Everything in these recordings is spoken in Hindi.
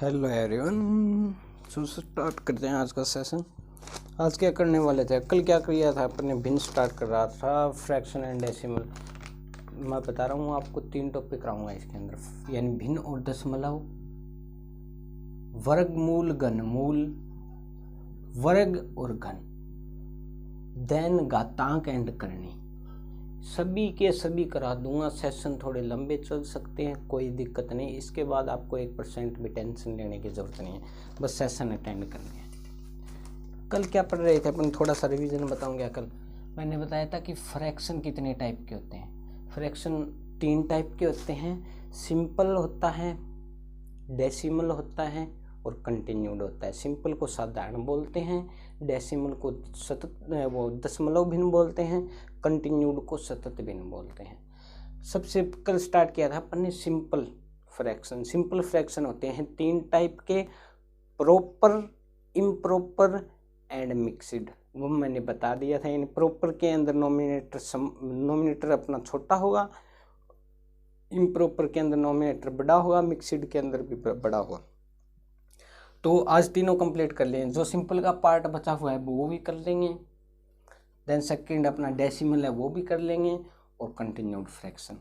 Hello everyone. सो स्टार्ट करते हैं आज का सेशन। आज क्या करने वाले थे, कल क्या किया था अपने, भिन्न स्टार्ट कर रहा था, फ्रैक्शन एंड डेसिमल। मैं बता रहा हूँ आपको 3 टॉपिक कराऊंगा इसके अंदर, यानी भिन्न और दशमलव, वर्गमूल, घनमूल, वर्ग और घन, देन घातांक एंड करनी, सभी के सभी करा दूंगा। सेशन थोड़े लंबे चल सकते हैं, कोई दिक्कत नहीं। इसके बाद आपको 1% भी टेंशन लेने की ज़रूरत नहीं है, बस सेशन अटेंड करनी है। कल क्या पढ़ रहे थे अपन, थोड़ा सा रिवीजन बताऊंगा। कल मैंने बताया था कि फ्रैक्शन कितने टाइप के होते हैं। फ्रैक्शन 3 टाइप के होते हैं, सिंपल होता है, डेसिमल होता है और कंटिन्यूड होता है। सिंपल को साधारण बोलते हैं, डेसिमल को दशमलव भिन्न बोलते हैं, कंटिन्यूड को सतत भिन्न बोलते हैं। सबसे कल स्टार्ट किया था अपन ने सिंपल फ्रैक्शन। सिंपल फ्रैक्शन होते हैं 3 टाइप के, प्रॉपर, इम्प्रॉपर एंड मिक्स्ड। वो मैंने बता दिया था। इन प्रॉपर के अंदर नोमिनेटर अपना छोटा होगा, इम्प्रॉपर के अंदर नोमिनेटर बड़ा होगा, मिक्स्ड के अंदर भी बड़ा होगा। तो आज तीनों कंप्लीट कर लें। जो सिंपल का पार्ट बचा हुआ है वो भी कर लेंगे, देन सेकंड अपना डेसिमल है वो भी कर लेंगे, और कंटिन्यूड फ्रैक्शन।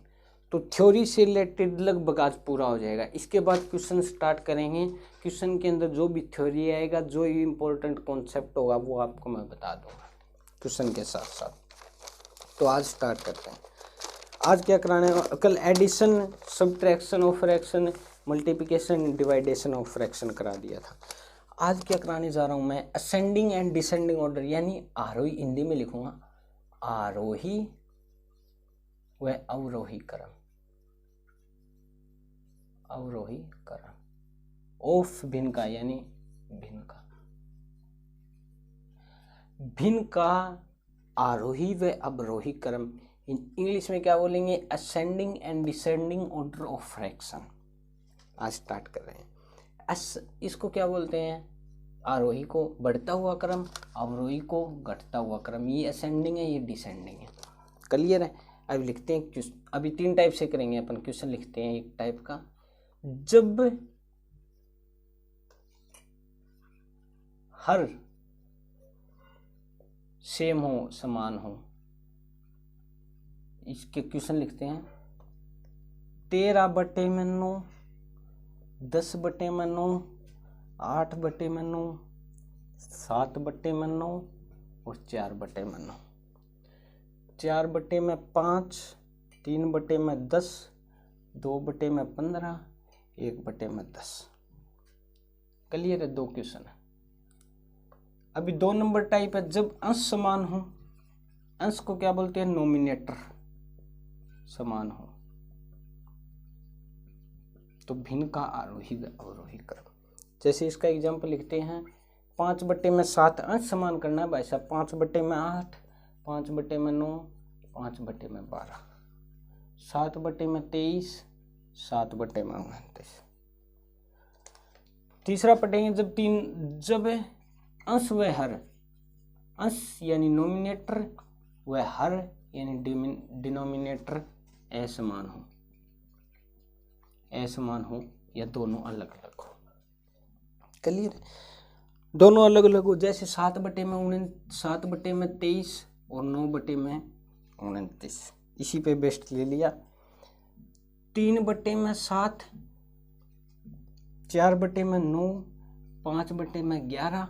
तो थ्योरी से रिलेटेड लगभग आज पूरा हो जाएगा। इसके बाद क्वेश्चन स्टार्ट करेंगे। क्वेश्चन के अंदर जो भी थ्योरी आएगा, जो इम्पोर्टेंट कॉन्सेप्ट होगा वो आपको मैं बता दूंगा क्वेश्चन के साथ साथ। तो आज स्टार्ट करते हैं। आज क्या कराना है, कल addition, subtraction of fraction, multiplication, division of fraction करा दिया था। आज क्या कराने जा रहा हूँ मैं, असेंडिंग एंड डिसेंडिंग ऑर्डर, यानी आरोही, हिंदी में लिखूंगा आरोही व अवरोही क्रम, अवरोही क्रम ऑफ भिन्न का, यानी भिन्न का आरोही व अवरोही क्रम। इंग्लिश में क्या बोलेंगे, ascending and descending order of fraction. आज स्टार्ट कर रहे हैं। इसको क्या बोलते हैं, आरोही को बढ़ता हुआ क्रम, अवरोही को घटता हुआ क्रम। ये असेंडिंग है, ये डिसेंडिंग है। क्लियर है। अब लिखते हैं, अभी 3 टाइप से करेंगे अपन। क्वेश्चन लिखते हैं एक टाइप का, जब हर सेम हो, समान हो। इसके क्वेश्चन लिखते हैं 13/9, 10/9, 8/9, 7/9 और 4/9। 4/5, 3/10, 2/15, 1/10। क्लियर है। 2 क्वेश्चन है। अभी 2 नंबर टाइप है, जब अंश समान हो। अंश को क्या बोलते हैं, नोमिनेटर समान हो, तो भिन्न का आरोही व अवरोही क्रम। जैसे इसका एग्जाम्पल लिखते हैं, 5/7 अंश समान करना है भाई साहब। 5/8, 5/9, 5/12, 7/23, 7/29। तीसरा पढ़ेंगे, जब अंश व हर, अंश यानी नोमिनेटर व हर यानी डिनोमिनेटर असमान हो, असमान हो या दोनों अलग अलग हो। क्लियर, दोनों अलग अलग हो। जैसे 7/23 और 9/29, इसी पे बेस्ट ले लिया। 3/7, 4/9, 5/11,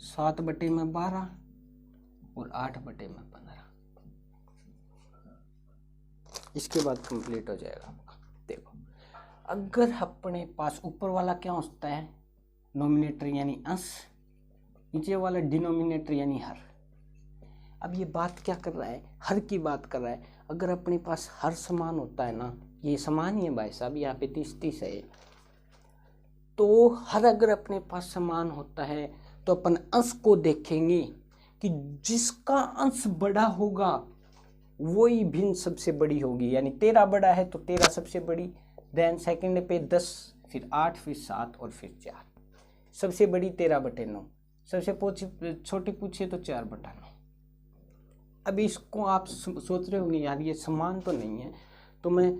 7/12 और 8/15। इसके बाद कंप्लीट हो जाएगा। देखो, अगर अपने पास ऊपर वाला क्या होता है, नोमिनेटर यानी अंश, नीचे वाला डिनोमिनेटर यानी हर। अब ये बात क्या कर रहा है, हर की बात कर रहा है। अगर अपने पास हर समान होता है ना, ये समान ही है भाई साहब, यहाँ पे 30-30 है, तो हर अगर अपने पास समान होता है तो अपन अंश को देखेंगे कि जिसका अंश बड़ा होगा वही भिन्न सबसे बड़ी होगी। यानी 13 बड़ा है तो 13 सबसे बड़ी, देन सेकंड पे 10, फिर 8, फिर 7 और फिर 4। सबसे बड़ी 13/9, सबसे छोटी पूछिए तो 4/9। अब इसको आप सोच रहे होंगे यार ये समान तो नहीं है, तो मैं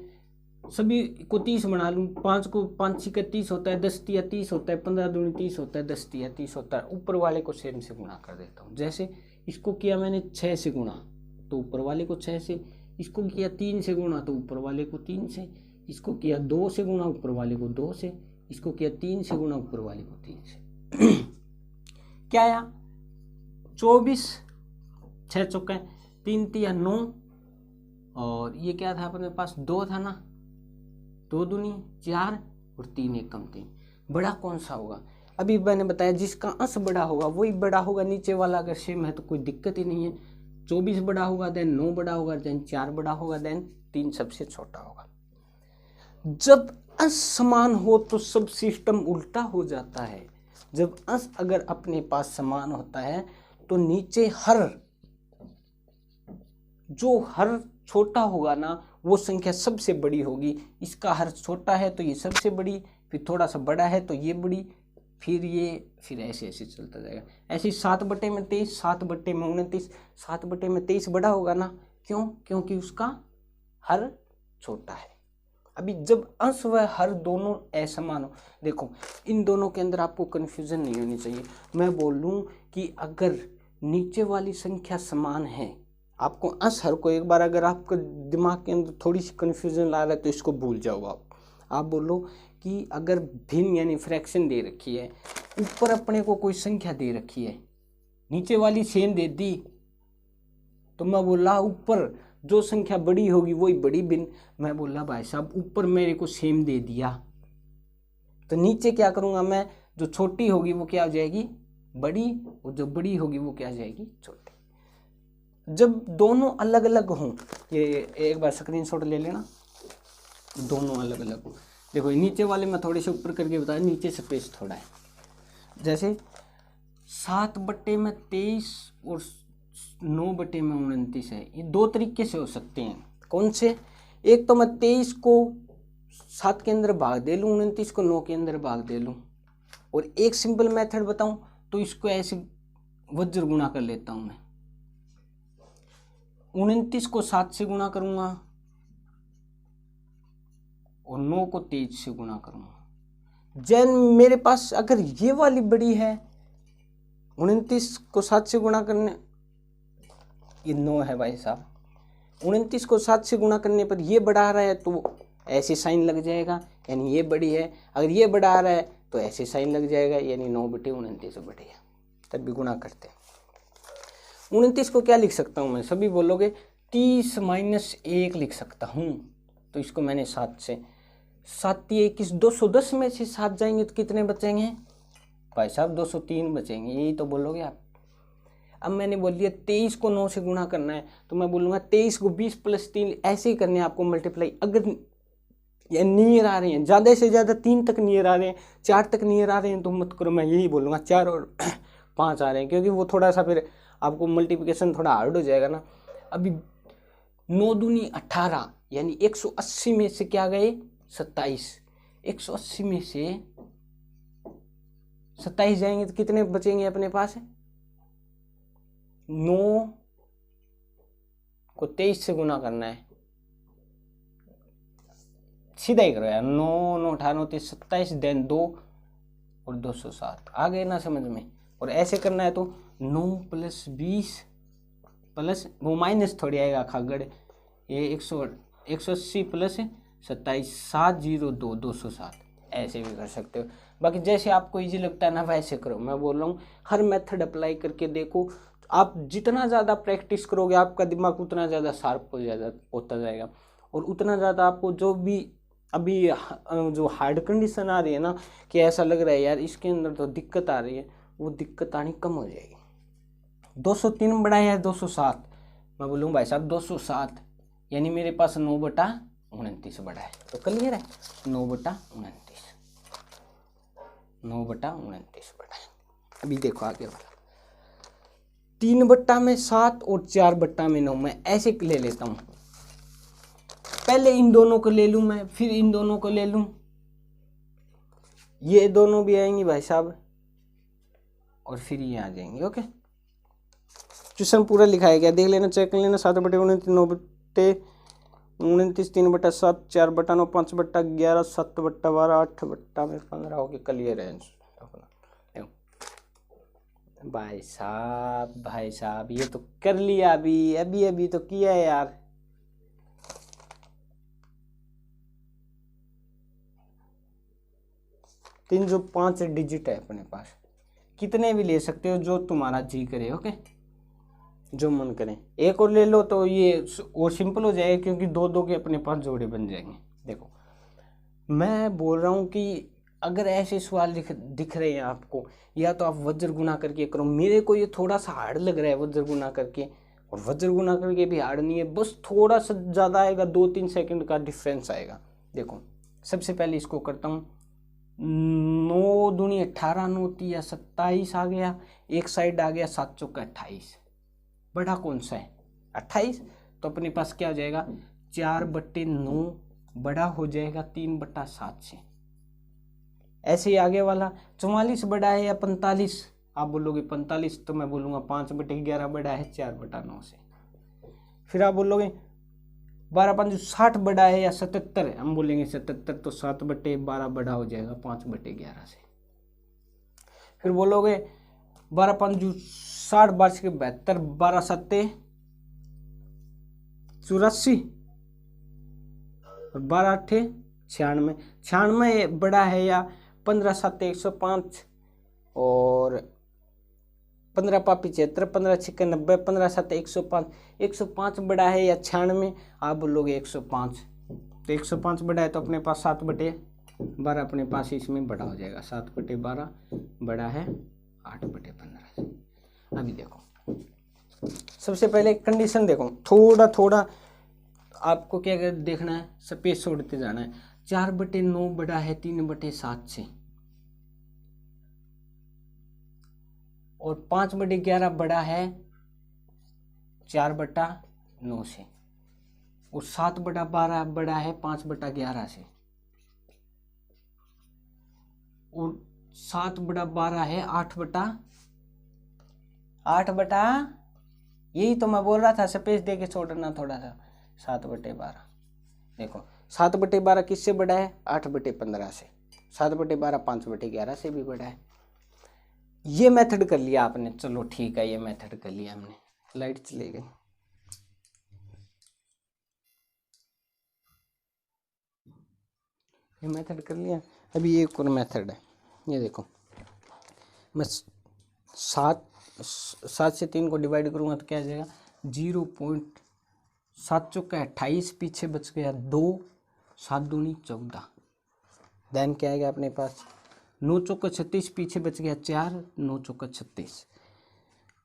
सभी को 30 बना लूँ, 5 को 5 6 30 होता है, 10 तिया 30 होता है, 15 दूनी 30 होता है, 10 तिया 30 होता है। ऊपर वाले को 6 से गुणा कर देता हूँ। जैसे इसको किया मैंने 6 से गुणा तो ऊपर वाले को 6 से, इसको किया 3 से गुणा तो ऊपर वाले को 3 से, इसको किया 2 से गुणा ऊपर वाले को 2 से, इसको किया 3 से गुणा ऊपर वाले को 3 से। क्या आया 24, 6 चौके 3 तिया 9, और ये क्या था अपने पास 2 था ना, 2 दूनी 4 और 3 एक कम 3। बड़ा कौन सा होगा? अभी मैंने बताया जिसका अंश बड़ा होगा वही बड़ा होगा, नीचे वाला अगर सेम है तो कोई दिक्कत ही नहीं है। 24 बड़ा होगा, देन 9 बड़ा होगा, देन 4 बड़ा होगा, देन 3 सबसे छोटा होगा। जब अंश समान हो तो सब सिस्टम उल्टा हो जाता है। जब अंश अगर अपने पास समान होता है तो नीचे हर छोटा होगा ना वो संख्या सबसे बड़ी होगी। इसका हर छोटा है तो ये सबसे बड़ी, फिर थोड़ा सा बड़ा है तो ये बड़ी, फिर ऐसे ऐसे चलता जाएगा। ऐसे 7/23, 7/29, 7/23 बड़ा होगा ना, क्यों? क्योंकि उसका हर छोटा है। अभी जब अंश व हर दोनों असमान हो, देखो इन दोनों के अंदर आपको कन्फ्यूजन नहीं होनी चाहिए। मैं बोल लूँ कि अगर नीचे वाली संख्या समान है, आपको अंश हर को एक बार अगर आपको दिमाग के अंदर थोड़ी सी कन्फ्यूजन ला रहा है तो इसको भूल जाओ। आप बोलो कि अगर भिन्न यानी फ्रैक्शन दे रखी है, ऊपर अपने को कोई संख्या दे रखी है, नीचे वाली सेम दे दी, तो मैं बोला ऊपर जो संख्या बड़ी होगी वही बड़ी भिन्न। मैं बोला भाई साहब ऊपर मेरे को सेम दे दिया तो नीचे क्या करूँगा मैं, जो छोटी होगी वो क्या हो जाएगी बड़ी, और जो बड़ी होगी वो क्या हो जाएगी छोटी। जब दोनों अलग अलग हों, ये एक बार स्क्रीनशॉट ले लेना, दोनों अलग अलग हों। देखो नीचे वाले में थोड़े से ऊपर करके बताया, नीचे स्पेस थोड़ा है। जैसे 7/23 और 9/29 है, ये 2 तरीके से हो सकते हैं। कौन से? एक तो मैं 23 को 7 के अंदर भाग दे लूँ, 29 को 9 के अंदर भाग दे लूँ, और एक सिंपल मेथड बताऊँ तो इसको ऐसे वज्र गुणा कर लेता हूँ मैं। 29 को 7 से गुणा करूँगा और 9 को 23 से गुणा करूँगा। जैन मेरे पास अगर ये वाली बड़ी है, 29 को 7 से गुणा करने, ये 9 है भाई साहब, 29 को 7 से गुणा करने पर ये बड़ा आ रहा है तो ऐसे साइन लग जाएगा, यानी ये बड़ी है। अगर ये बड़ा आ रहा है तो ऐसे साइन लग जाएगा, यानी 9/29 बड़ी है। तब भी गुणा करते हैं। 29 को क्या लिख सकता हूँ मैं? सभी बोलोगे 30 - 1 लिख सकता हूँ। तो इसको मैंने 7 से, 7 × 21, 210 में से 7 जाएंगे तो कितने बचेंगे भाई साहब? 203 बचेंगे, यही तो बोलोगे आप। अब मैंने बोल दिया 23 को 9 से गुणा करना है तो मैं बोलूँगा 23 को 20 + 3 ऐसे ही करने हैं आपको मल्टीप्लाई। अगर ये नियर आ रहे हैं, ज़्यादा से ज़्यादा 3 तक नियर आ रहे हैं, 4 तक नियर आ रहे हैं तो मत करो, मैं यही बोलूँगा 4 और 5 आ रहे हैं, क्योंकि वो थोड़ा सा फिर आपको मल्टीप्लिकेशन थोड़ा हार्ड हो जाएगा ना। अभी 9 दूनी 18, यानी 180 में से क्या गए 27, 180 में से 27 जाएंगे तो कितने बचेंगे अपने पास? 9 को 23 से गुणा करना है, सीधा ही करो यार। 9 9 18 30 27, देन 2 और 207 आ गए ना समझ में। और ऐसे करना है तो 9 + 20 प्लस वो माइनस थोड़ी आएगा खागड़, ये 180 + 27 702 207 ऐसे भी कर सकते हो। बाकी जैसे आपको इजी लगता है ना वैसे करो। मैं बोल रहा हूँ हर मेथड अप्लाई करके देखो। आप जितना ज़्यादा प्रैक्टिस करोगे आपका दिमाग उतना ज़्यादा शार्प होता जाएगा, और उतना ज़्यादा आपको जो भी अभी जो हार्ड कंडीशन आ रही है ना कि ऐसा लग रहा है यार इसके अंदर तो दिक्कत आ रही है, वो दिक्कत आनी कम हो जाएगी। 203 बड़ा है 207, मैं बोलूँ भाई साहब 207, यानी मेरे पास 9/29 बड़ा है। तो क्लियर है, 9/29 बड़ा है। अभी देखो आगे वाला 3/7 और 4/9 मैं ऐसे ले लेता हूँ। पहले इन दोनों को ले लूँ मैं, फिर इन दोनों को ले लूँ, ये दोनों भी आएंगी भाई साहब, और फिर ये आ जाएंगे। ओके, क्वेश्चन पूरा लिखाया गया, देख लेना, चेक कर लेना। 7/29 9/29 29 3/7 4/9 5/11 7/12 8/15 हो गया क्लियर है अपना। भाई साहब ये तो कर लिया अभी तो किया है यार। तीन जो 5 डिजिट है अपने पास, कितने भी ले सकते हो जो तुम्हारा जी करे। ओके, जो मन करे। एक और ले लो तो ये और सिंपल हो जाएगा, क्योंकि दो दो के अपने पास जोड़े बन जाएंगे। देखो मैं बोल रहा हूँ कि अगर ऐसे सवाल दिख रहे हैं आपको, या तो आप वज्र गुना करके करो। मेरे को ये थोड़ा सा हार्ड लग रहा है वज्र गुना करके, और वज्र गुना करके भी हार्ड नहीं है, बस थोड़ा सा ज़्यादा आएगा, 2-3 सेकंड का डिफरेंस आएगा। देखो सबसे पहले इसको करता हूँ। 9 दूनी 18 9 3 27 आ गया, एक साइड आ गया 7 चौका 28। बड़ा कौन सा है? 28। तो अपने पास क्या हो जाएगा? 4/9 बड़ा हो जाएगा 3/7 से। ऐसे ही आगे वाला 44 बड़ा है या 45? आप बोलोगे 45, तो मैं बोलूँगा 5/11 बड़ा है 4/9 से। फिर आप बोलोगे 12×5 60 बड़ा है या 77? हम बोलेंगे 77, तो 7/12 बड़ा हो जाएगा 5/11 से। फिर बोलोगे 12×5 60 12 के 72 12×7 84 और 12×8 96। 96 बड़ा है या 15×7 105 और 15×5 75 15×6 90 15×7 105। 105 बड़ा है या 96? आप बोलोगे 105। तो 105 बड़ा है तो अपने पास 7/12 अपने पास इसमें बड़ा हो जाएगा। 7/12 बड़ा है 8/15 से। अभी देखो सबसे पहले कंडीशन देखो, थोड़ा आपको क्या देखना है, स्पेस छोड़ते जाना है। 4/9 बड़ा है 3/7 से, और 5/11 बड़ा है 4/9 से, और 7/12 बड़ा है 5/11 से, और 7/12 है 8/8 यही तो मैं बोल रहा था, स्पेस दे के छोड़ना थोड़ा सा। 7/12 देखो 7/12 किससे बड़ा है? 8/15 से। 7/12 5/11 से भी बड़ा है। ये मेथड कर लिया आपने, चलो ठीक है, ये मेथड कर लिया हमने। लाइट चली गई। ये मेथड कर लिया। अभी एक और मेथड है, ये देखो। मैं 7 से 3 को डिवाइड करूँगा तो क्या आ जाएगा? 0.7 चौका 28, पीछे बच गया 2, 7 दूनी 14। देन क्या आएगा अपने पास? 9 चौका 36, पीछे बच गया 4, 9 चौका 36।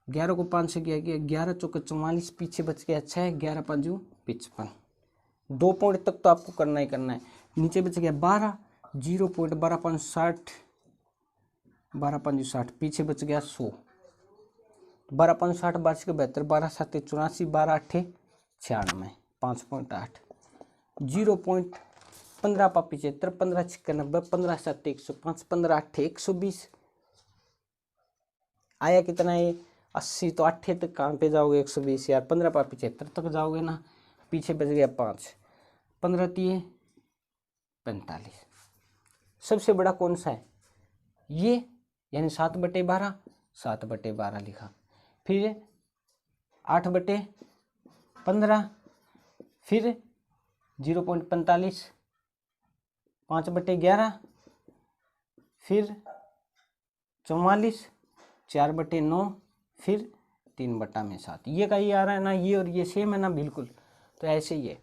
11 को 5 से गया 11 चौका 44, पीछे बच गया 6, 11 5 55। 2 पॉइंट तक तो आपको करना ही करना है। नीचे बच गया 12, 0.12 5 60, 12 5 60, पीछे बच गया 100। 12 5 60 12 के 72, 12 7 84, 12 8 96, 5.8। 0.15 पा 75, 15 6 90, 15 7 105, 15 8 120। आया कितना ये? 80। तो 8 तक कहाँ पे जाओगे? 120 यार। 15 पा 75 तक जाओगे ना, पीछे बच गया 5, 15 3 45। सबसे बड़ा कौन सा है? ये, यानी 7/12, 7/12 लिखा। फिर 8/15, फिर 0.45, 5/11, फिर 44, 4/9, फिर 3/7। ये का ये आ रहा है ना, ये और ये सेम है ना, बिल्कुल। तो ऐसे ही है।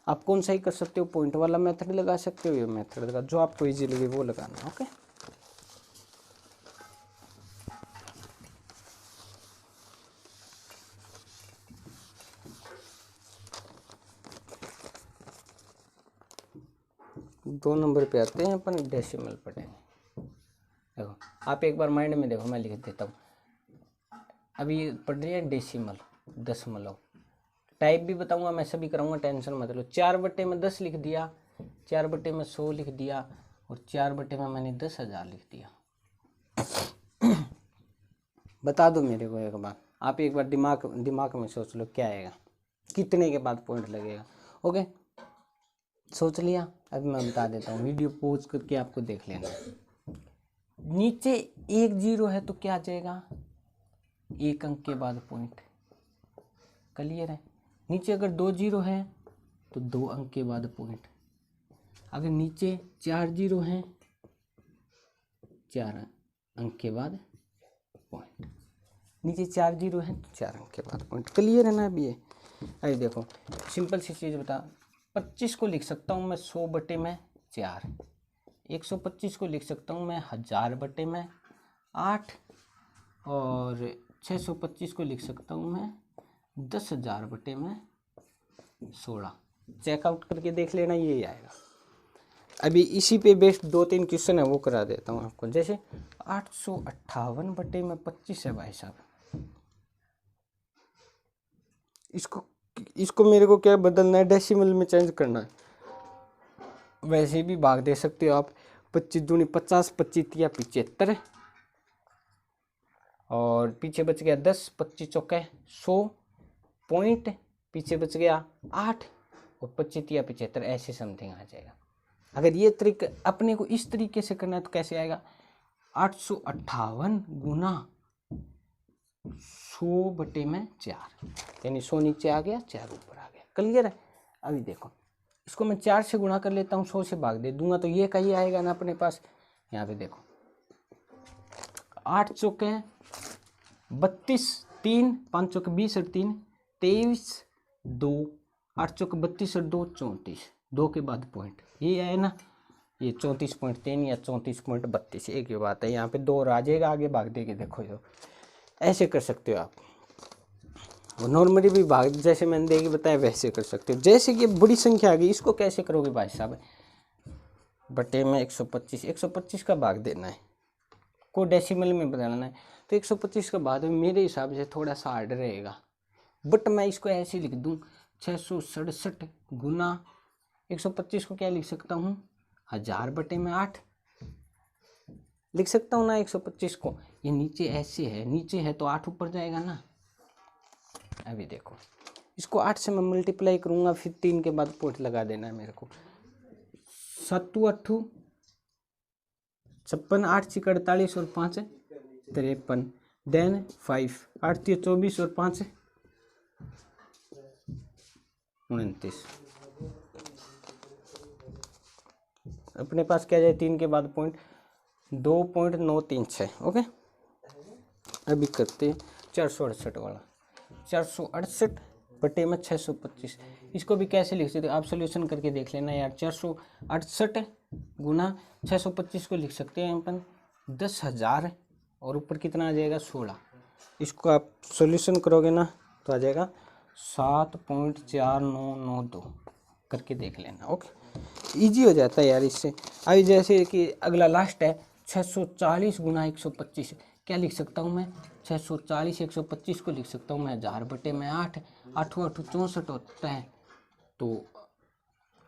आप कौन सा ही कर सकते हो, पॉइंट वाला मेथड लगा सकते हो, ये मेथड का जो आपको इजी लगे वो लगाना। ओके, दो नंबर पे आते हैं अपन, डेसिमल पढ़ेंगे। देखो आप एक बार माइंड में देखो, मैं लिख देता हूँ। अभी पढ़ रही है डेसिमल, दशमलव। टाइप भी बताऊंगा मैं, सभी कराऊंगा, टेंशन मत लो। 4/10 लिख दिया, 4/100 लिख दिया, और 4/में मैंने 10,000 लिख दिया। बता दो मेरे को एक बार, आप एक बार दिमाग में सोच लो क्या आएगा, कितने के बाद पॉइंट लगेगा। ओके, सोच लिया। अब मैं बता देता हूँ, वीडियो पॉज करके आपको देख लेना। नीचे 1 0 है तो क्या आ जाएगा, 1 अंक के बाद पॉइंट। क्लियर है। नीचे अगर 2 0 है तो 2 अंक के बाद पॉइंट। अगर नीचे 4 0 है, 4 अंक के बाद पॉइंट। नीचे 4 0 है तो 4 अंक के बाद पॉइंट। क्लियर है ना। अब ये अरे देखो, सिंपल सी चीज़ बता, 25 को लिख सकता हूँ मैं 100 बटे में 4, 125 को लिख सकता हूँ मैं 1000 बटे में 8, और 625 को लिख सकता हूँ मैं 10,000 बटे में 16। चेकआउट करके देख लेना, ये आएगा। अभी इसी पे बेस्ड 2-3 क्वेश्चन है, वो करा देता हूँ आपको। जैसे 858 बटे में 25 है भाई साहब, इसको मेरे को क्या बदलना है, डेसिमल में चेंज करना है। वैसे भी भाग दे सकते हो आप, 25 दूनी 50, 25 या 75, और पीछे बच गया 10, 25 चौके 100 पॉइंट, पीछे बच गया 8 और 25 या 75, ऐसे समथिंग आ जाएगा। अगर ये तरीका अपने को इस तरीके से करना है तो कैसे आएगा, 858 गुना 100 बटे में 4, यानी 100 नीचे आ गया, 4 ऊपर आ गया। क्लियर है। अभी देखो, इसको मैं 4 से गुणा कर लेता हूँ, 100 से भाग दे दूंगा तो ये का ही आएगा ना अपने पास। यहाँ पे देखो, 8 चौके 32, 3 5 चौके 20 और 3 23, 2 8 चौके 32 और 2 34, 2 के बाद पॉइंट, ये है ना, ये 34.3 या 34.32, एक ही बात है। यहाँ पे 2 और आ जाएगा, आगे भाग देके देखो। जो ऐसे कर सकते हो आप, और नॉर्मली भी भाग जैसे मैंने देखी बताया वैसे कर सकते हो। जैसे कि बड़ी संख्या आ गई, इसको कैसे करोगे भाई साहब, बटे में 125, 125 का भाग देना है, को डेसिमल में बदलना है, तो 125 का बाद में मेरे हिसाब से थोड़ा सा हार्ड रहेगा, बट मैं इसको ऐसे लिख दूँ, 667 गुना 125 को क्या लिख सकता हूँ, 1000 बटे में 8 लिख सकता हूँ ना 125 को। ये नीचे ऐसे है, नीचे है तो 8 ऊपर जाएगा ना। अभी देखो, इसको 8 से मैं मल्टीप्लाई करूँगा, फिर 3 के बाद पॉइंट लगा देना है मेरे को। 7 8 56, 8 6 48 और 5 53, देन 5 8 3 24 और 5 29। अपने पास क्या जाए, 3 के बाद पॉइंट 2.936। ओके, अभी करते हैं 468 वाला, 468 बटे में 625। इसको भी कैसे लिख सकते हो आप, सोल्यूशन करके देख लेना यार। 468 गुना 625 को लिख सकते हैं अपन 10,000 और ऊपर कितना आ जाएगा 16। इसको आप सोल्यूशन करोगे ना तो आ जाएगा 7.4992 करके देख लेना। ओके, इजी हो जाता है यार इससे। अभी जैसे कि अगला लास्ट है 640 गुना 125, क्या लिख सकता हूँ मैं, 640 125 को लिख सकता हूँ मैं 1000 बटे में 8, 8 8 64 होता है तो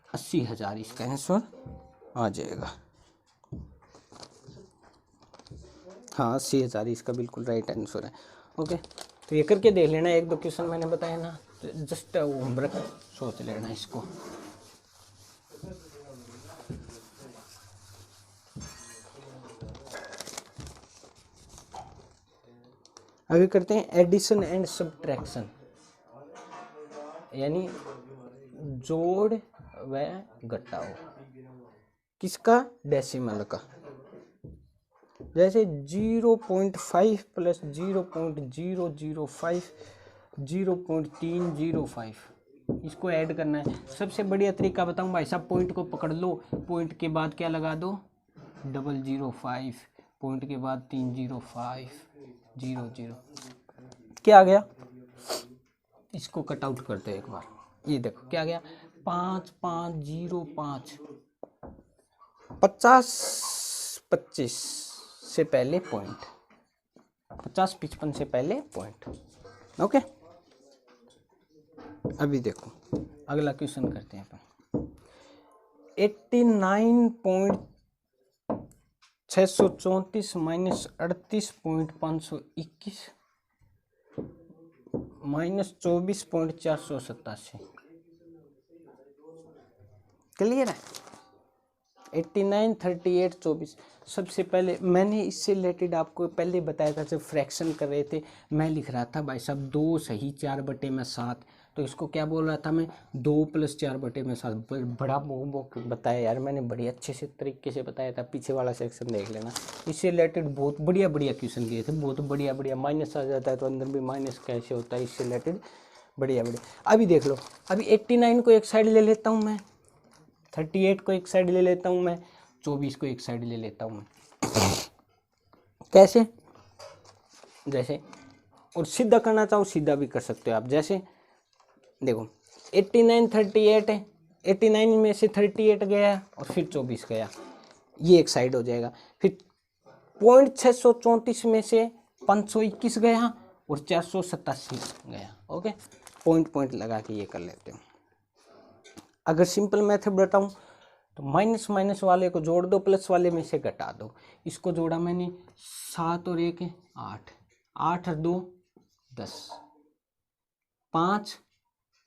80,000 इसका आंसर आ जाएगा। हाँ 80,000 इसका बिल्कुल राइट आंसर है। ओके, तो ये करके देख लेना, 1-2 क्वेश्चन मैंने बताया ना, जस्ट होमवर्क सोच लेना इसको। आगे करते हैं एडिशन एंड सब्ट्रैक्शन, यानी जोड़ व घटाओ। किसका, डेसिमल का। जैसे 0.5 प्लस 0.005 0.305, इसको ऐड करना है। सबसे बढ़िया तरीका बताऊं भाई साहब, पॉइंट को पकड़ लो, पॉइंट के बाद क्या लगा दो 005, पॉइंट के बाद 305 00, क्या आ गया। इसको कट आउट करते हैं एक बार, ये देखो क्या गया, 5505, 50 25 से पहले पॉइंट, 50 55 से पहले पॉइंट। ओके, अभी देखो अगला क्वेश्चन करते हैं अपन। 89.634 माइनस 38.521 माइनस 24.487, क्लियर है। 89, 38, 24। सबसे पहले मैंने इससे रिलेटेड आपको पहले बताया था, जब फ्रैक्शन कर रहे थे मैं लिख रहा था भाई साहब 2 सही 4/7, तो इसको क्या बोल रहा था मैं, 2 + 4/7। बड़ा वो बताया यार मैंने, बड़ी अच्छे से तरीके से बताया था, पीछे वाला सेक्शन देख लेना। इससे रिलेटेड बहुत बढ़िया बढ़िया क्वेश्चन दिए थे, बहुत बढ़िया बढ़िया। माइनस आ जाता है तो अंदर भी माइनस कैसे होता है, इससे रिलेटेड बढ़िया बढ़िया। अभी देख लो, अभी 89 को एक साइड ले लेता हूँ मैं, 38 को एक साइड ले लेता हूँ मैं, 24 को एक साइड ले लेता हूँ मैं। कैसे, जैसे, और सीधा करना चाहो सीधा भी कर सकते हो आप। जैसे देखो 89, 38 है, 89 में से 38 गया और फिर 24 गया, ये एक साइड हो जाएगा। फिर 0.634 में से 521 गया और 487 गया। ओके, पॉइंट लगा के ये कर लेते हो। अगर सिंपल मेथड बताऊं तो माइनस माइनस वाले को जोड़ दो, प्लस वाले में से घटा दो। इसको जोड़ा मैंने 7 और 1 8, 8 और 2 10, 5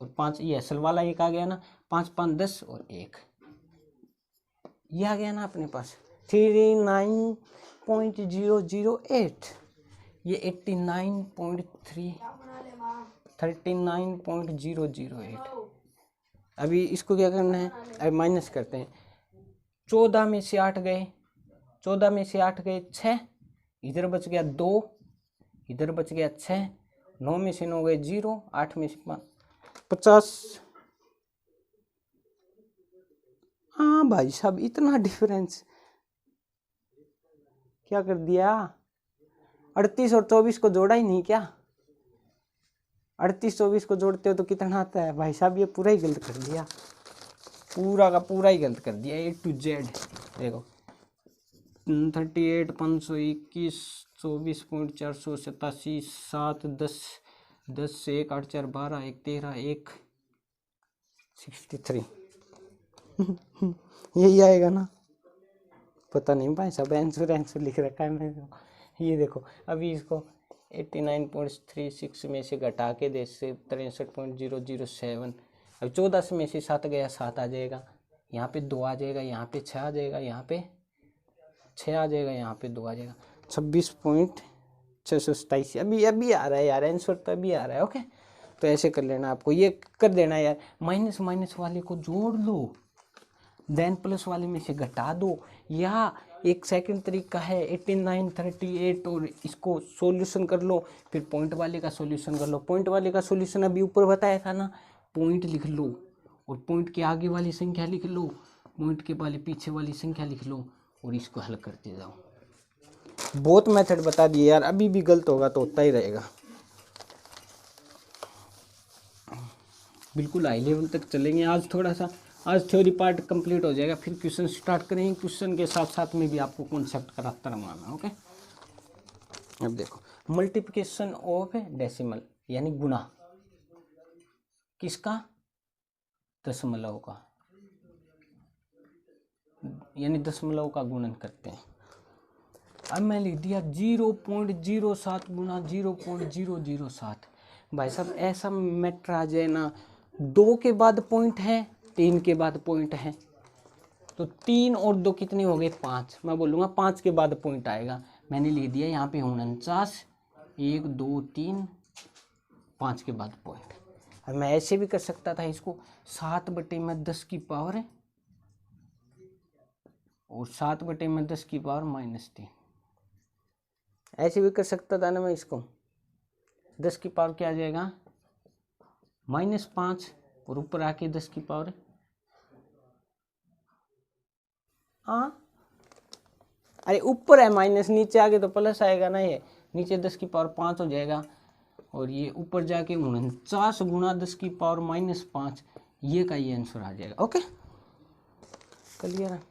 और 5, ये असल वाला एक आ गया ना, 5 5 10 और 1 ये आ गया ना अपने पास 39.008। ये 39.008। अभी इसको क्या करना है, अभी माइनस करते हैं। 14 में से 8 गए, 14 में से 8 गए 6, इधर बच गया 2, इधर बच गया 6, 9 में से 9 गए 0, 8 में से 5 50। हाँ भाई साहब, इतना डिफरेंस क्या कर दिया। 38 और 24 को जोड़ा ही नहीं क्या, 38 24 को जोड़ते हो तो कितना आता है भाई साहब, ये पूरा ही गलत कर दिया, पूरा का पूरा ही गलत कर दिया, A to Z। देखो 38 521 24.487 7 10 10 से 1 8 4 12 1 13 1 63 यही आएगा ना, पता नहीं भाई साहब, आंसर लिख रखा है मैंने। ये देखो अभी इसको 89.36 में से घटा के दे से 63.007। अब 14 में से 7 गया 7 आ जाएगा, यहाँ पे 2 आ जाएगा, यहाँ पे 6 आ जाएगा, यहाँ पे 6 आ जाएगा, यहाँ पे 2 आ जाएगा, 26.627। अभी आ रहा है यार आंसर, तो अभी आ रहा है। ओके, तो ऐसे कर लेना, आपको ये कर देना यार, माइनस माइनस वाले को जोड़ लो, देन प्लस वाले में से घटा दो। या एक सेकंड तरीका है 89 38 और इसको सॉल्यूशन कर लो, फिर पॉइंट वाले का सॉल्यूशन कर लो। पॉइंट वाले का सॉल्यूशन अभी ऊपर बताया था ना, पॉइंट लिख लो और पॉइंट के आगे वाली संख्या लिख लो, पॉइंट के वाले पीछे वाली संख्या लिख लो और इसको हल करते जाओ। बहुत मेथड बता दिए यार, अभी भी गलत होगा तो होता ही रहेगा, बिल्कुल हाई लेवल तक चलेंगे। आज थोड़ा सा, आज थ्योरी पार्ट कंप्लीट हो जाएगा, फिर क्वेश्चन स्टार्ट करेंगे, क्वेश्चन के साथ साथ में भी आपको कॉन्सेप्ट कराता रहूँगा। ओके, अब देखो मल्टीप्लिकेशन ऑफ डेसिमल यानी गुणा, किसका, दशमलव का, यानी दशमलव का गुणन करते हैं। अब मैं लिख दिया 0.07 गुना 0.007। भाई साहब ऐसा मैटर आ जाए ना, 2 के बाद पॉइंट है, 3 के बाद पॉइंट है, तो 3 और 2 कितने हो गए 5। मैं बोलूँगा 5 के बाद पॉइंट आएगा, मैंने लिख दिया यहाँ पे 49 1 2 3 5 के बाद पॉइंट। अब मैं ऐसे भी कर सकता था इसको 7/10 की पावर है और 7/10 की पावर -3, ऐसे भी कर सकता था ना मैं इसको। 10 की पावर क्या आ जाएगा -5 और ऊपर आके 10 की पावर, हाँ अरे ऊपर है माइनस, नीचे आगे तो प्लस आएगा ना, ये नीचे 10 की पावर 5 हो जाएगा और ये ऊपर जाके 49 गुना 10 की पावर -5, ये का ये आंसर आ जाएगा। ओके, क्लियर है।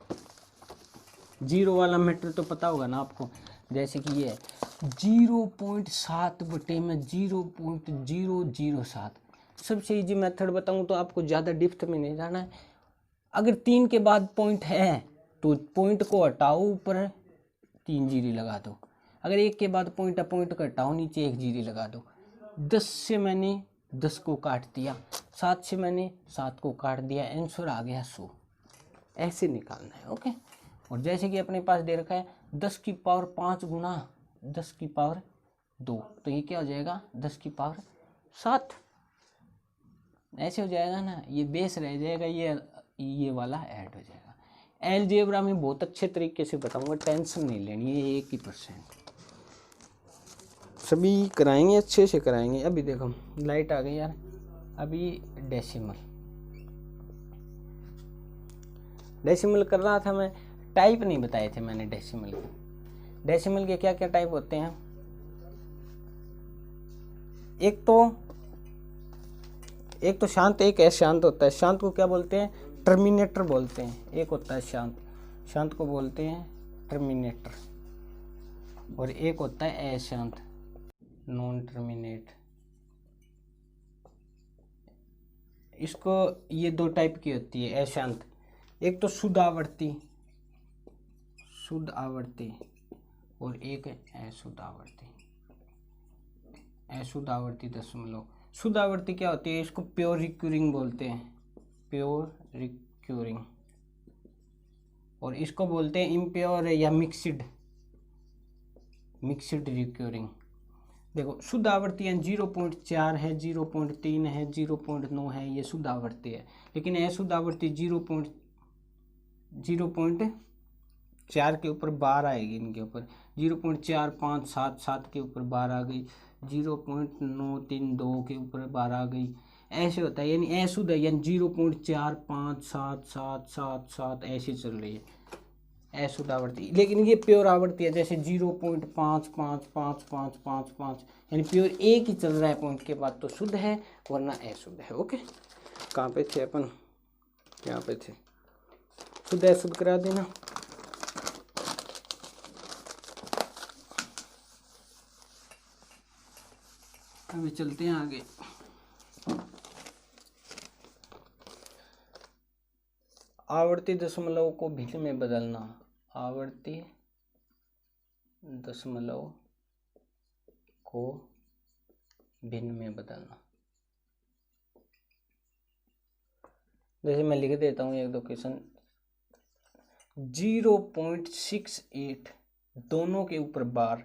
जीरो वाला मैटर तो पता होगा ना आपको, जैसे कि ये 0.7/0.007। सबसे इजी मेथड बताऊं तो आपको ज़्यादा डिप्थ में नहीं जाना है। अगर 3 के बाद पॉइंट है तो पॉइंट को हटाओ, ऊपर 3 जीरो लगा दो। अगर 1 के बाद पॉइंट है, पॉइंट को हटाओ, नीचे 1 जीरो लगा दो। 10 से मैंने 10 को काट दिया, 7 से मैंने 7 को काट दिया, आंसर आ गया 100। ऐसे निकालना है। ओके, और जैसे कि अपने पास दे रखा है 10 की पावर 5 गुना 10 की पावर 2, तो ये क्या हो जाएगा 10 की पावर 7, ऐसे हो जाएगा ना, ये बेस रह जाएगा, ये वाला ऐड हो जाएगा। अलजेब्रा में बहुत अच्छे तरीके से बताऊंगा, टेंशन नहीं लेनी है, 1% सभी कराएंगे, अच्छे से कराएंगे। अभी देखो लाइट आ गई यार, अभी डेसिमल कर रहा था मैं, टाइप नहीं बताए थे मैंने डेसिमल के। डेसिमल के क्या क्या टाइप होते हैं, एक तो शांत, एक अशांत होता है। शांत को क्या बोलते हैं, टर्मिनेटर बोलते हैं। एक होता है शांत को बोलते हैं टर्मिनेटर, और एक होता है अशांत, नॉन टर्मिनेट। इसको ये 2 टाइप की होती है अशांत, एक तो शुद्ध आवर्ती और एक अशुद्ध आवर्ती दशमलव। शुद्ध आवर्ती क्या होती है, इसको प्योर रिक्यूरिंग बोलते हैं, प्योर रिक्यूरिंग, और इसको बोलते हैं इम्प्योर या मिक्सड रिक्यूरिंग। देखो शुद्ध आवर्ती 0.4 है, 0.3 है, 0.9 है, ये शुद्ध आवर्ती है। लेकिन अशुद्ध आवर्ती 0.4 के ऊपर बार आएगी, इनके ऊपर 0.4577 के ऊपर बार आ गई, 0.932 के ऊपर बार आ गई, ऐसे होता है। यानी अशुद्ध है, यानी 0.4577777 ऐसे चल रही है अशुद्ध आवर्ती। लेकिन ये प्योर आवर्ती है, जैसे 0.55555, यानी प्योर एक ही चल रहा है पॉइंट के बाद, तो शुद्ध है, वरना अशुद्ध है। ओके, कहाँ पे थे अपन, यहाँ पे थे। शुद्ध अशुद्ध करा देना। अभी चलते हैं आगे। आवर्ती दशमलव को भिन्न में बदलना, आवर्ती दशमलव को भिन्न में बदलना। जैसे मैं लिख देता हूँ 1-2 क्वेश्चन। 0.68 दोनों के ऊपर बार,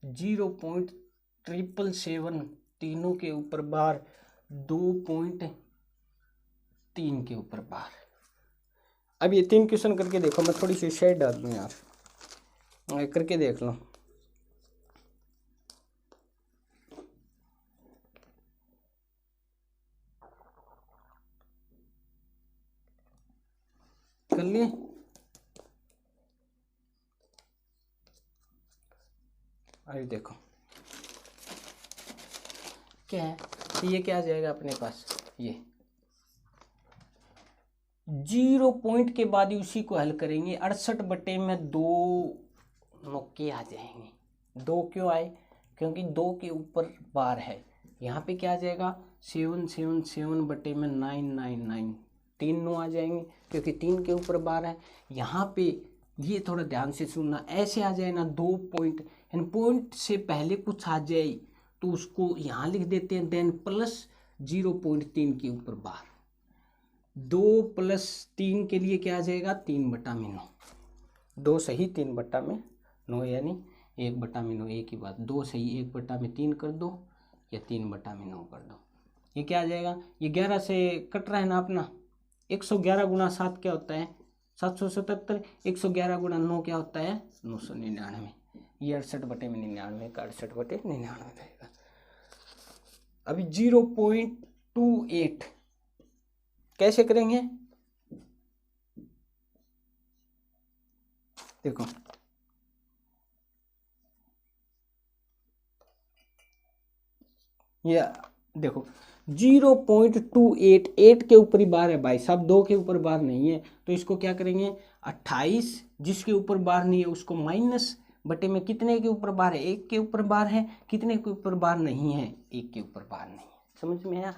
0.777 तीनों के ऊपर बार, 2.3 के ऊपर बार। अब ये 3 क्वेश्चन करके देखो, मैं थोड़ी सी शेड डाल दूँ यार, करके देख लो। कर लिए? अभी देखो क्या है, तो ये क्या आ जाएगा अपने पास, ये 0 पॉइंट के बाद ही उसी को हल करेंगे। 68/2 मौके आ जाएंगे। 2 क्यों आए, क्योंकि 2 के ऊपर बार है। यहाँ पे क्या आ जाएगा 777/999, 3 9 आ जाएंगे, क्योंकि 3 के ऊपर बार है। यहाँ पे ये थोड़ा ध्यान से सुनना, ऐसे आ जाए ना 2 पॉइंट, यानी पॉइंट से पहले कुछ आ जाए तो उसको यहाँ लिख देते हैं, देन प्लस 0.3 के ऊपर बार। 2 + 3 के लिए क्या आ जाएगा 3/9, 2 सही 3/9, यानी 1/9, एक ही बात। 2 सही 1/3 कर दो या 3/9 कर दो। ये क्या आ जाएगा, ये 11 से कट रहा है ना अपना। 111 × 7 क्या होता है 777, 111 × 9 क्या होता है 999। ये 68/99 का 68/99 रहेगा। अभी 0.28 कैसे करेंगे, देखो ये देखो 0.28, 8 के ऊपर ही बार है भाई साहब, 2 के ऊपर बार नहीं है। तो इसको क्या करेंगे 28, जिसके ऊपर बार नहीं है उसको माइनस बटे में, कितने के ऊपर बार है 1 के ऊपर बार है, कितने के ऊपर बार नहीं है 1 के ऊपर बार नहीं है। समझ में आया।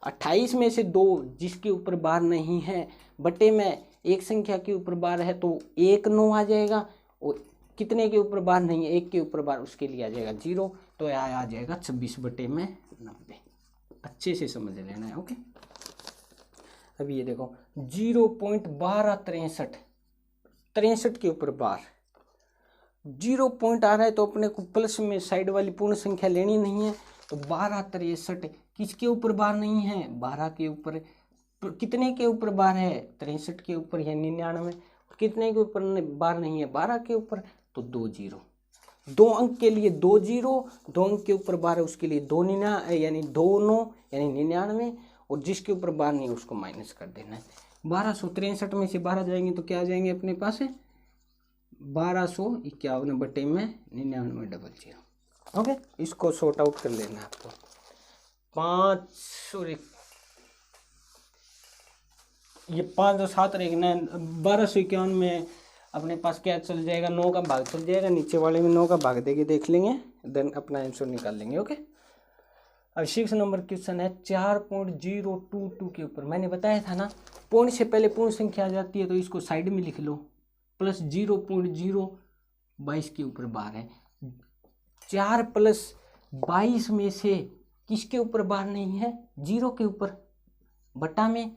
28 में से 2 जिसके ऊपर बार नहीं है बटे में एक संख्या के ऊपर बार है, तो 1 9 आ जाएगा, और कितने के ऊपर बार नहीं है 1 के ऊपर बार, उसके लिए आ जाएगा 0, तो आ जाएगा 26/90। अच्छे से समझ लेना है। ओके, अभी ये देखो 0.1263 के ऊपर बार 0 पॉइंट आ रहा है तो अपने को प्लस में साइड वाली पूर्ण संख्या लेनी नहीं है। तो 1263 किसके ऊपर बार नहीं है? 12 के ऊपर। कितने के ऊपर बार है? 63 के ऊपर या 99। कितने के ऊपर बार नहीं है? 12 के ऊपर। तो 2 0, 2 अंक के लिए 2 0, 2 अंक के ऊपर बार है उसके लिए 2 यानी 2 9 यानी 99, और जिसके ऊपर बार नहीं उसको माइनस कर देना है। 1263 में से 12 जाएंगे तो क्या आ जाएंगे अपने पास? 1251 बटे में 9900। ओके, इसको सॉर्ट आउट कर लेना है आपको। 5 और 7 रहेगा। 1251 में अपने पास क्या चल जाएगा? 9 का भाग चल जाएगा, नीचे वाले में 9 का भाग देके देख लेंगे, देन अपना आंसर निकाल लेंगे। ओके, अब 6 नंबर क्वेश्चन है 4.022 के ऊपर। मैंने बताया था ना, पूर्ण से पहले पूर्ण संख्या आ जाती है तो इसको साइड में लिख लो, प्लस 0.022 के ऊपर बार है। 4 + 22 में से किसके ऊपर बार नहीं है? 0 के ऊपर, बटा में,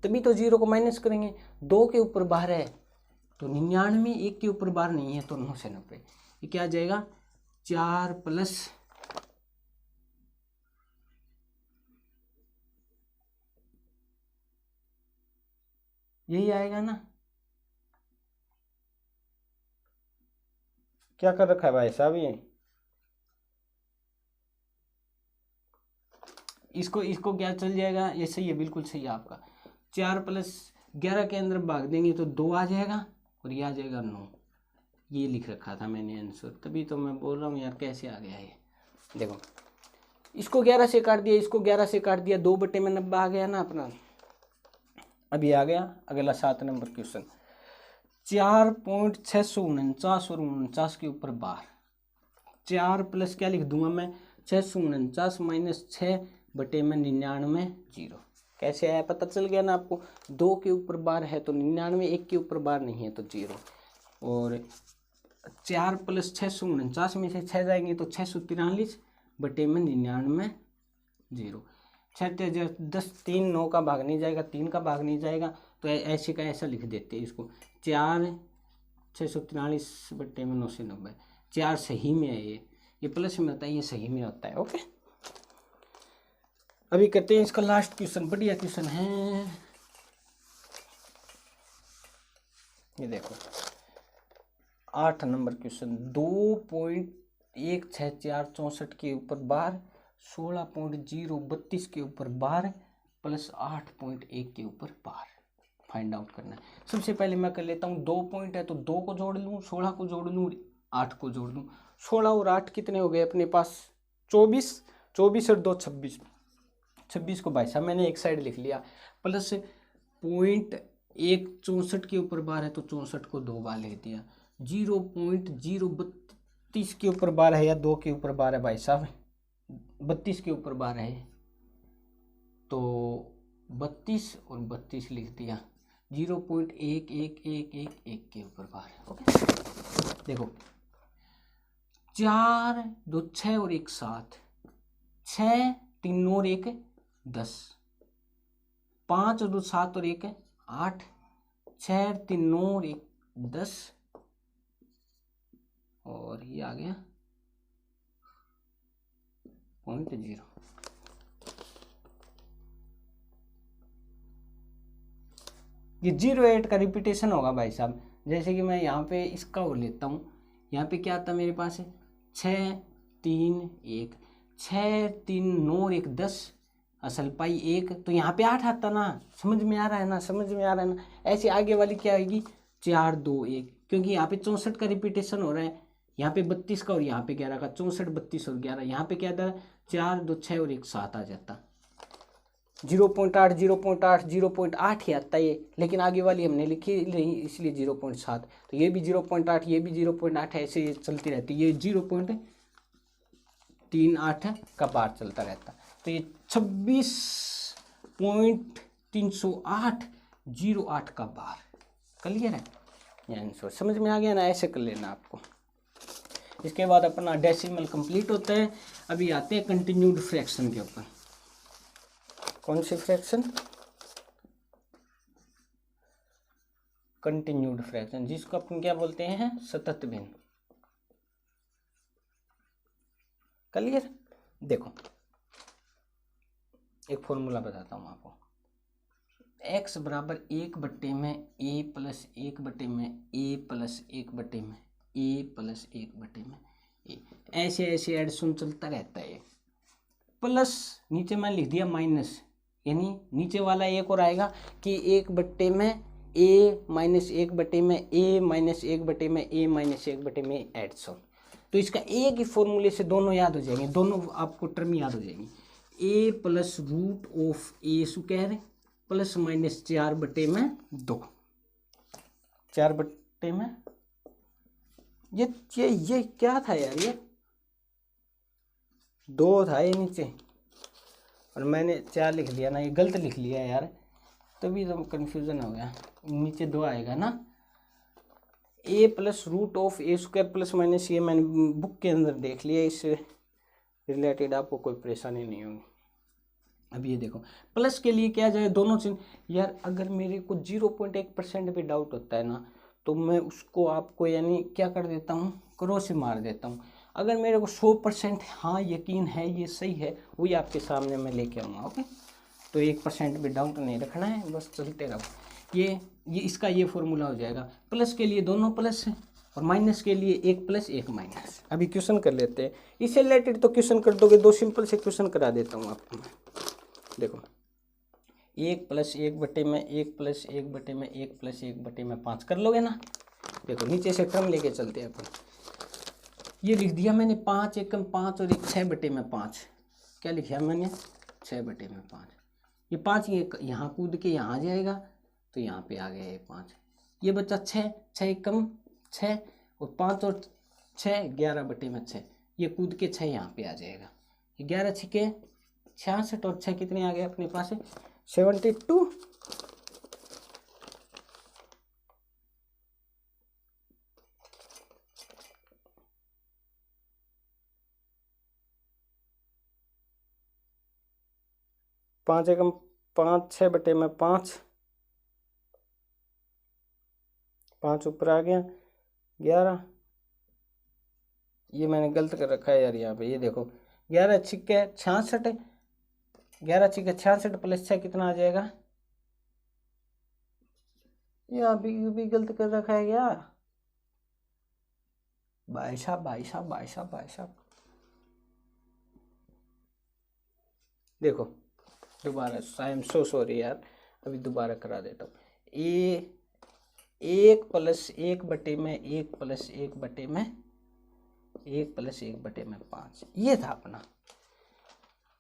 तभी तो 0 को माइनस करेंगे। 2 के ऊपर बार है तो 99, 1 के ऊपर बार नहीं है तो 9 से 90। ये क्या आ जाएगा? 4 + यही आएगा ना। क्या कर रखा है भाई साहब? ये इसको क्या चल जाएगा? ये सही है, बिल्कुल सही है आपका। 4 + 11 के अंदर भाग देंगे तो 2 आ जाएगा और ये आ जाएगा 9। ये लिख रखा था मैंने आंसर, तभी तो मैं बोल रहा हूँ यार कैसे आ गया ये। देखो, इसको 11 से काट दिया, इसको 11 से काट दिया, 2 बटे में 90 आ गया ना अपना। अभी आ गया अगला 7 नंबर क्वेश्चन। 4.649 और 49 के ऊपर बार। 4 + क्या लिख दूंगा मैं? 649 - 6 बटे में 99 0। कैसे आया? पता चल गया ना आपको। 2 के ऊपर बार है तो 99, 1 के ऊपर बार नहीं है तो 0। और 4 + 649 में से 6 जाएंगे तो 643 बटे में 99 0। 6 10, 3 9 का भाग नहीं जाएगा, 3 का भाग नहीं जाएगा, तो ऐसे का ऐसा लिख देते हैं इसको। 4 643 बटे में 990। 4 सही में है, ये प्लस में होता है, ये सही में होता है। ओके, अभी करते हैं इसका लास्ट क्वेश्चन। बढ़िया क्वेश्चन है ये, देखो 8 नंबर क्वेश्चन। 2.16464 के ऊपर बार, 16.032 के ऊपर बार, प्लस 8.1 के ऊपर बार फाइंड आउट करना है। सबसे पहले मैं कर लेता हूँ, 2 पॉइंट है तो 2 को जोड़ लूँ, 16 को जोड़ लूँ, 8 को जोड़ लूँ। 16 और 8 कितने हो गए अपने पास? 24, 24 और 2 26। 26 को भाई साहब मैंने एक साइड लिख लिया, प्लस 0.164 के ऊपर बार है तो 64 को 2 बार लिख दिया। 0.032 के ऊपर बार है या 2 के ऊपर बार है भाई साहब? 32 के ऊपर बार है तो 32 और 32 लिख दिया। 0.11111 के ऊपर बार है। ओके, देखो 4 2 6 और 1 7, 6 3 और 1 10, 5 और 2 7 और 1 8, 6 3 9 और 1 10, और ये आ गया 0.0। ये 0.8 का रिपीटेशन होगा भाई साहब। जैसे कि मैं यहाँ पे इसका और लेता हूँ, यहाँ पे क्या आता मेरे पास है? 6 3 1, 6 3 9 और 1 10, असल पाई 1, तो यहाँ पे 8 आता ना। समझ में आ रहा है ना? समझ में आ रहा है ना? ऐसे आगे वाली क्या आएगी? 4 2 1, क्योंकि यहाँ पे 64 का रिपीटेशन हो रहा है, यहाँ पे 32 का और यहाँ पे 11 का, 64 32 और 11। यहाँ पे क्या था? 4 2 6 और 1 7 आ जाता। 0.8 0.8 0.8 ही आता है ये, लेकिन आगे वाली हमने लिखी नहीं इसलिए 0.7। तो ये भी 0.8, ये भी 0.8 है, ऐसे ये चलती रहती है। ये 0.38 का बार चलता रहता। तो ये 26.308 का बार। क्लियर है? ये आंसर समझ में आ गया ना? ऐसे कर लेना आपको। इसके बाद अपना डेसिमल कंप्लीट होता है। अभी आते हैं कंटिन्यूड फ्रैक्शन के ऊपर। कौन सी फ्रैक्शन? कंटिन्यूड फ्रैक्शन, जिसको अपन क्या बोलते हैं, सतत भिन्न। क्लियर? देखो एक फॉर्मूला बताता हूँ आपको। x बराबर 1/में a प्लस 1/में a प्लस 1/में a प्लस 1/में a, ऐसे ऐसे एडिशन चलता रहता है। प्लस नीचे मैं लिख दिया माइनस, यानी नीचे वाला एक और आएगा कि 1/में a माइनस 1/में a माइनस 1/में a माइनस 1/में एडिशन। तो इसका एक ही फॉर्मूले से दोनों याद हो जाएंगे, दोनों आपको टर्म याद हो जाएंगी। a plus root of a square plus minus 4/2, 4/, ये क्या था यार, ये 2 था ये नीचे, और मैंने 4 लिख लिया ना, ये गलत लिख लिया यार, तभी तो कंफ्यूजन हो गया। नीचे 2 आएगा ना, a plus root of a square plus minus, ये मैंने बुक के अंदर देख लिया, इससे रिलेटेड आपको कोई परेशानी नहीं होगी। अब ये देखो प्लस के लिए क्या जाए, दोनों चिन्ह। यार अगर मेरे को 0.1% भी डाउट होता है ना, तो मैं उसको आपको यानी क्या कर देता हूँ, क्रॉस से मार देता हूँ। अगर मेरे को 100% हाँ यकीन है ये सही है, वही आपके सामने मैं लेके आऊँगा। ओके, तो 1% भी डाउट नहीं रखना है, बस चलते रहो। ये इसका ये फॉर्मूला हो जाएगा। प्लस के लिए दोनों प्लस है और माइनस के लिए 1 प्लस 1 माइनस। अभी क्वेश्चन कर लेते हैं इससे रिलेटेड, तो क्वेश्चन कर दोगे, 2 सिंपल से क्वेश्चन करा देता हूँ आपको मैं। देखो 1 प्लस 1/में 1 प्लस 1/में 1 प्लस 1/में 5 कर लोगे ना। देखो नीचे से क्रम लेके चलते हैं अपन। ये लिख दिया मैंने 5 एकम 5 और 1 6/में 5। क्या लिखा मैंने, 6/5। ये 5 ये यहाँ कूद के यहाँ आ जाएगा, तो यहाँ पे आ गया ये 5। ये बच्चा 6 एकम 6 और 5 और 6 11/6। ये कूद के 6 यहाँ पे आ जाएगा। 11 छिके 66 और 6 कितने आ गए अपने पास, 72। पाँच एकम 5 6/5, 5 ऊपर आ गया 11। ये मैंने गलत कर रखा है यार यहाँ पे, ये देखो 11 छिके 66, 11 छिके 66 प्लस 6 कितना आ जाएगा, ये अभी गलत कर रखा है क्या भाई साहब। देखो दोबारा, आई एम सो सॉरी यार, अभी दोबारा करा देता हूँ। 1 प्लस 1/में 1 प्लस 1/में 1 प्लस 1/में 5, ये था अपना।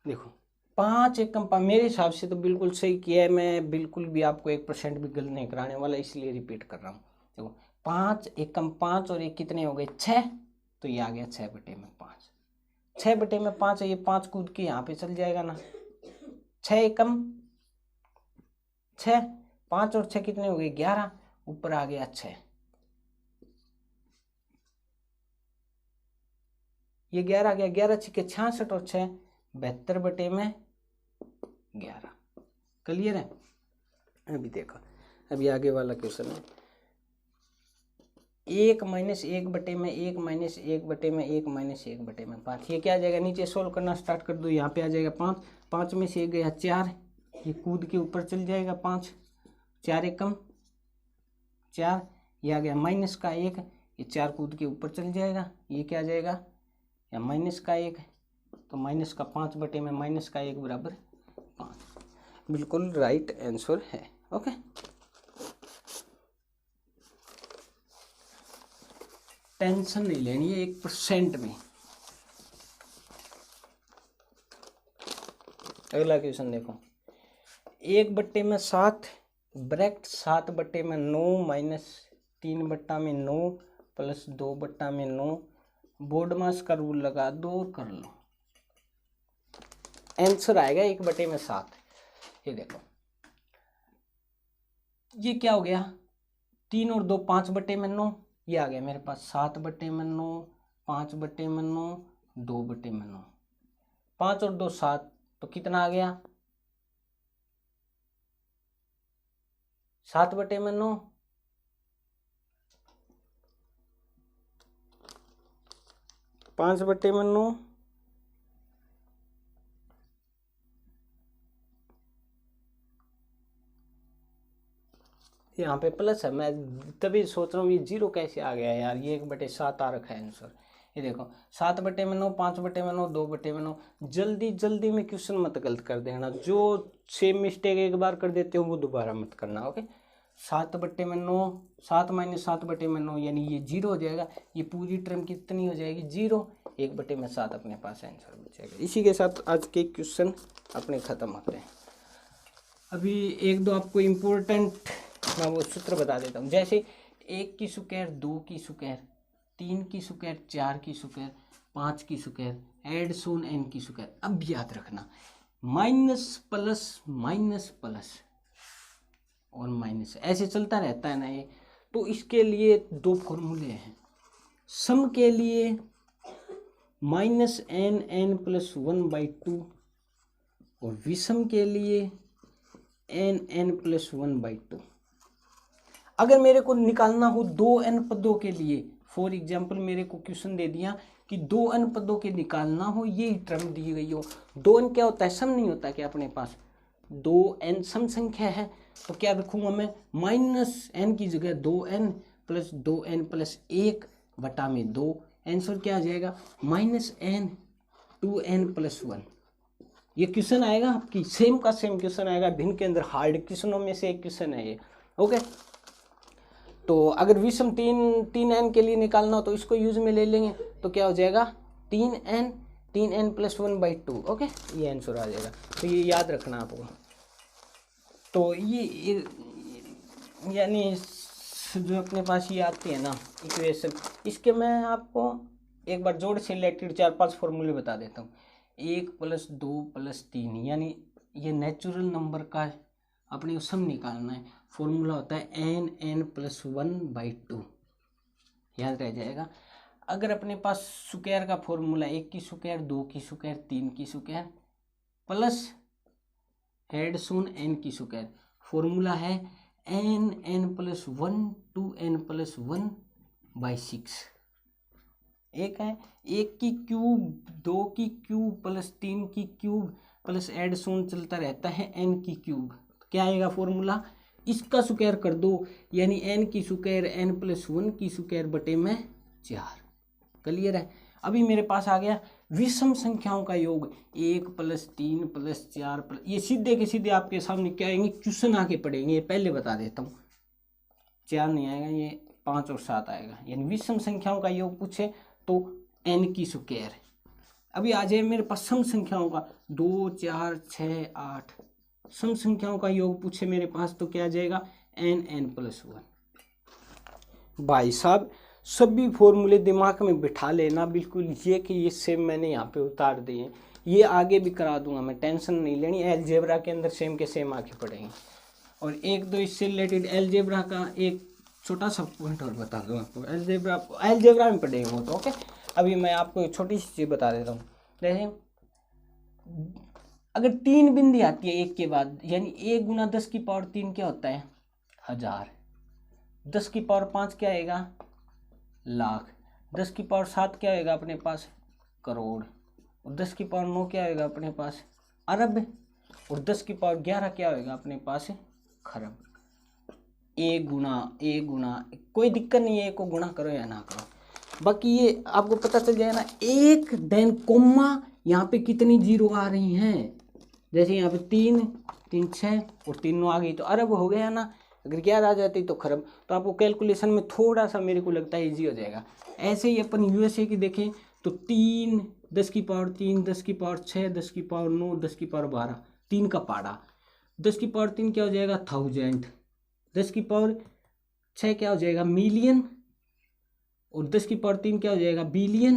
देखो 5 एकम 5, मेरे हिसाब से तो बिल्कुल सही किया है, मैं बिल्कुल भी आपको 1% भी गलत नहीं कराने वाला, इसलिए रिपीट कर रहा हूँ। देखो 5 एकम 5 और 1 कितने हो गए 6, तो ये आ गया 6/5। 6/5 है, ये 5 कूद के यहाँ पे चल जाएगा ना। 6 एकम 6, 5 और 6 कितने हो गए 11, ऊपर आ गया 6। ये 11 आ गया, 11 छिके 66 और 6 72/11। क्लियर है? अभी देखो, अभी आगे वाला क्वेश्चन है 1 माइनस 1/में 1 माइनस 1/में 1 माइनस 1/में 5। ये क्या आ जाएगा, नीचे सोल्व करना स्टार्ट कर दो, यहाँ पे आ जाएगा 5, 5 में से 1 गया 4, ये कूद के ऊपर चल जाएगा 5, 4 एकम 4, ये आ गया माइनस का 1, ये 4 कूद के ऊपर चल जाएगा, ये क्या आ जाएगा या माइनस का 1, तो माइनस का 5/में माइनस का 1 बराबर 5। बिल्कुल राइट आंसर है। ओके, टेंशन नहीं लेनी है 1% में। अगला क्वेश्चन देखो, 1/7 ब्रैकेट 7/9 माइनस 3/9 प्लस 2/9, बोर्ड मास का रूल लगा दो और कर लो। आंसर आएगा 1/7। ये देखो ये क्या हो गया, 3 और 2 5/9, ये आ गया मेरे पास 7/9, 5/9, 2/9, 5 और 2 7, तो कितना आ गया 7/9, 5/9 यहाँ पे प्लस है, मैं तभी सोच रहा हूँ ये 0 कैसे आ गया यार, ये 1/7 आ रखा है आंसर। ये देखो 7/9, 5/9, 2/9। जल्दी जल्दी में क्वेश्चन मत गलत कर देना, जो सेम मिस्टेक एक बार कर देते हो वो दोबारा मत करना। ओके, 7/9, 7 - 7/9 यानी ये 0 हो जाएगा। ये पूरी टर्म कितनी हो जाएगी? 0। 1/7 अपने पास आंसर बचेगा। इसी के साथ आज के क्वेश्चन अपने खत्म होते हैं। अभी एक दो आपको इम्पोर्टेंट मैं वो सूत्र बता देता हूँ। जैसे 1 की स्क्वायर, 2 की स्क्वायर, 3 की स्क्वायर, 4 की स्क्वायर, 5 की स्क्वायर, एड सोन n की स्क्वायर। अब याद रखना माइनस प्लस और माइनस ऐसे चलता रहता है ना ये। तो इसके लिए दो फॉर्मूले हैं। सम के लिए -n+1/2 और विषम के लिए n+1/2। अगर मेरे को निकालना हो 2n पदों के लिए, फॉर एग्जाम्पल मेरे को क्वेश्चन दे दिया कि 2n पदों के निकालना हो, ये टर्म दी गई हो। 2n क्या होता है? सम नहीं होता क्या अपने पास? 2n सम संख्या है, तो क्या रखूंगा मैं? -n की जगह 2n + 2n + 1 बटा में 2। आंसर क्या आ जाएगा? -n 2n + 1। ये क्वेश्चन आएगा आपकी सेम का सेम क्वेश्चन आएगा, भिन्न के अंदर हार्ड क्वेश्चनों में से एक क्वेश्चन है ये। ओके, तो अगर विषम 3n के लिए निकालना हो तो इसको यूज में ले लेंगे, तो क्या हो जाएगा? 3n + 1/2। ओके, ये आंसर आ जाएगा। तो ये याद रखना आपको। तो ये यानी जो अपने पास ये आती है ना इक्वेशन, इसके मैं आपको एक बार जोड़ से रिलेटेड 4-5 फॉर्मूले बता देता हूँ। 1 + 2 + 3 यानी ये नेचुरल नंबर का अपने सम निकालना है। फॉर्मूला होता है n + 1/2, याद रह जाएगा। अगर अपने पास स्क्वायर का फॉर्मूला 1 की स्क्वायर, 2 की स्क्वायर, 3 की स्क्वायर प्लस हेड सोन n की स्क्वायर, फॉर्मूला है n + 1 2n + 1/6। एक है 1 की क्यूब, 2 की क्यूब प्लस 3 की क्यूब प्लस एड सोन चलता रहता है n की क्यूब। क्या आएगा फॉर्मूला? इसका स्क्वायर कर दो, यानी n की स्क्वायर n + 1 की स्क्वायर बटे में 4। क्लियर है? अभी मेरे पास आ गया विषम संख्याओं का योग 1 + 3 + 4 ये सीधे के सीधे आपके सामने क्या आएंगे? क्वेश्चन आके पड़ेंगे। ये पहले बता देता हूँ, 4 नहीं आएगा, ये 5 और 7 आएगा। यानी विषम संख्याओं का योग पूछे तो n की स्क्वायर। अभी आ जाए मेरे पास सम संख्याओं का 2 4 6 8, सम संख्याओं का योग पूछे मेरे पास तो क्या आ जाएगा? n + 1। भाई साहब सभी फॉर्मूले दिमाग में बिठा लेना बिल्कुल, ये कि ये सेम मैंने यहाँ पे उतार दिए। ये आगे भी करा दूंगा मैं, टेंशन नहीं लेनी। अलजेब्रा के अंदर सेम के सेम आके पड़ेंगे। और एक दो इससे रिलेटेड अलजेब्रा का एक छोटा सा पॉइंट और बता दूँ आपको। अलजेब्रा में पढ़ेंगे वो तो। ओके, अभी मैं आपको एक छोटी सी चीज़ बता देता हूँ। जैसे अगर 3 बिंदी आती है एक के बाद, यानी 1 × 10⁻³ क्या होता है? 1000। 10⁻5 क्या आएगा? लाख। 10⁻7 क्या आएगा अपने पास? करोड़। और 10⁻9 क्या आएगा अपने पास? अरब। और 10⁻11 क्या होगा अपने पास? खरब। एक गुना कोई दिक्कत नहीं है, को गुना करो या ना करो, बाकी ये आपको पता चल जाए ना। एक देन कोमा, यहाँ पे कितनी जीरो आ रही हैं? जैसे यहाँ पे 3 3 6 और 3 9 आ गई तो अरब हो गया ना। अगर 11 आ जाती तो खरब। तो आपको कैलकुलेशन में थोड़ा सा मेरे को लगता है ईजी हो जाएगा। ऐसे ही अपन यूएसए की देखें तो 3 10⁻3 10⁻6 10⁻9 10⁻12 3 का पाड़ा। 10⁻3 क्या हो जाएगा? 1000। 10⁻6 क्या हो जाएगा? मिलियन। और 10⁻3 क्या हो जाएगा? बिलियन।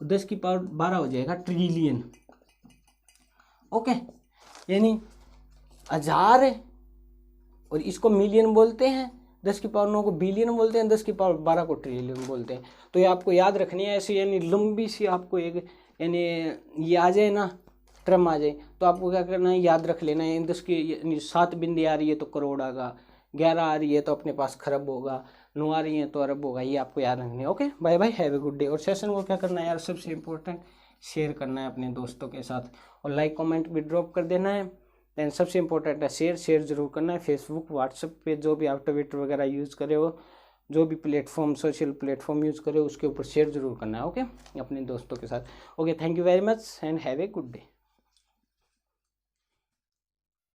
और 10⁻12 हो जाएगा ट्रिलियन। ओके, यानी 1000 और इसको मिलियन बोलते हैं, 10⁻9 को बिलियन बोलते हैं, 10⁻12 को ट्रिलियन बोलते हैं। तो ये आपको याद रखनी है ऐसे, यानी लंबी सी आपको एक यानी ये आ जाए ना, टर्म आ जाए तो आपको क्या करना है? याद रख लेना है। 10 की 7 बिंदी आ रही है तो करोड़ आएगा, 11 आ रही है तो अपने पास खरब होगा, नो आ रही हैं तो अरब होगा, ये आपको याद रखनी है। Okay, bye bye, have a good day. और सेशन को क्या करना है यार, सबसे इंपॉर्टेंट शेयर करना है अपने दोस्तों के साथ, और लाइक कमेंट भी ड्रॉप कर देना है। देन सबसे इंपॉर्टेंट है शेयर जरूर करना है। फेसबुक व्हाट्सएप पे जो भी आप ट्विटर वगैरह यूज़ करे हो, जो भी प्लेटफॉर्म सोशल प्लेटफॉर्म यूज़ करे उसके ऊपर शेयर जरूर करना है। ओके, अपने दोस्तों के साथ। Okay, thank you very much and have a good day.